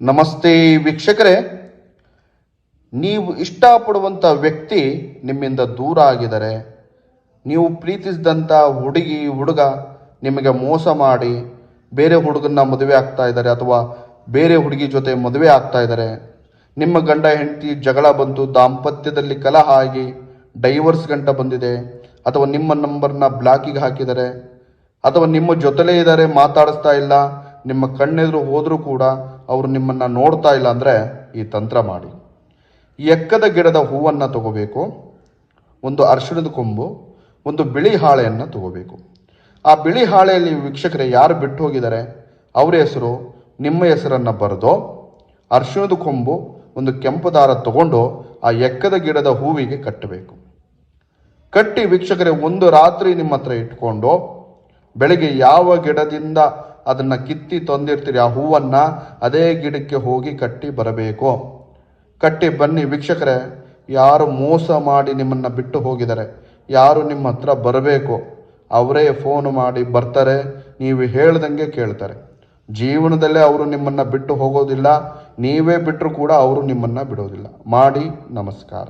ನಮಸ್ತೆ ವೀಕ್ಷಕರೇ, ನೀವು ಇಷ್ಟಪಡುವಂಥ ವ್ಯಕ್ತಿ ನಿಮ್ಮಿಂದ ದೂರ ಆಗಿದ್ದಾರೆ. ನೀವು ಪ್ರೀತಿಸಿದಂಥ ಹುಡುಗ ನಿಮಗೆ ಮೋಸ ಮಾಡಿ ಬೇರೆ ಹುಡುಗನ್ನ ಮದುವೆ ಆಗ್ತಾ ಇದ್ದಾರೆ, ಅಥವಾ ಬೇರೆ ಹುಡುಗಿ ಜೊತೆ ಮದುವೆ ಆಗ್ತಾ ಇದ್ದಾರೆ. ನಿಮ್ಮ ಗಂಡ ಹೆಂಡತಿ ಜಗಳ ಬಂತು, ದಾಂಪತ್ಯದಲ್ಲಿ ಕಲಹ ಆಗಿ ಡೈವರ್ಸ್ ಗಂಟ ಬಂದಿದೆ, ಅಥವಾ ನಿಮ್ಮ ನಂಬರ್ನ ಬ್ಲಾಕಿಗೆ ಹಾಕಿದ್ದಾರೆ, ಅಥವಾ ನಿಮ್ಮ ಜೊತೆಲೇ ಇದ್ದಾರೆ, ಮಾತಾಡಿಸ್ತಾ ಇಲ್ಲ, ನಿಮ್ಮ ಕಣ್ಣೆದುರು ಹೋದರೂ ಕೂಡ ಅವರು ನಿಮ್ಮನ್ನು ನೋಡ್ತಾ ಇಲ್ಲ ಅಂದರೆ ಈ ತಂತ್ರ ಮಾಡಿ. ಎಕ್ಕದ ಗಿಡದ ಹೂವನ್ನು ತಗೋಬೇಕು, ಒಂದು ಅರಿಶಿಣದ ಕೊಂಬು, ಒಂದು ಬಿಳಿ ಹಾಳೆಯನ್ನು ತಗೋಬೇಕು. ಆ ಬಿಳಿ ಹಾಳೆಯಲ್ಲಿ ವೀಕ್ಷಕರೇ ಯಾರು ಬಿಟ್ಟು ಹೋಗಿದ್ದಾರೆ ಅವರ ಹೆಸರು, ನಿಮ್ಮ ಹೆಸರನ್ನು ಬರೆದು ಅರಿಶಿಣದ ಕೊಂಬು, ಒಂದು ಕೆಂಪು ದಾರ ತಗೊಂಡು ಆ ಎಕ್ಕದ ಗಿಡದ ಹೂವಿಗೆ ಕಟ್ಟಬೇಕು. ಕಟ್ಟಿ ವೀಕ್ಷಕರೇ ಒಂದು ರಾತ್ರಿ ನಿಮ್ಮ ಹತ್ರ ಇಟ್ಕೊಂಡು ಬೆಳಗ್ಗೆ ಯಾವ ಗಿಡದಿಂದ ಅದನ್ನು ಕಿತ್ತಿ ತಂದಿರ್ತೀರಿ ಆ ಹೂವನ್ನು ಅದೇ ಗಿಡಕ್ಕೆ ಹೋಗಿ ಕಟ್ಟಿ ಬರಬೇಕು. ಕಟ್ಟಿ ಬನ್ನಿ ವೀಕ್ಷಕರೇ, ಯಾರು ಮೋಸ ಮಾಡಿ ನಿಮ್ಮನ್ನು ಬಿಟ್ಟು ಹೋಗಿದ್ದಾರೆ, ಯಾರು ನಿಮ್ಮ ಹತ್ರ ಬರಬೇಕು ಅವರೇ ಫೋನ್ ಮಾಡಿ ಬರ್ತಾರೆ, ನೀವು ಹೇಳ್ದಂಗೆ ಕೇಳ್ತಾರೆ. ಜೀವನದಲ್ಲೇ ಅವರು ನಿಮ್ಮನ್ನು ಬಿಟ್ಟು ಹೋಗೋದಿಲ್ಲ, ನೀವೇ ಬಿಟ್ಟರು ಕೂಡ ಅವರು ನಿಮ್ಮನ್ನು ಬಿಡೋದಿಲ್ಲ. ಮಾಡಿ. ನಮಸ್ಕಾರ.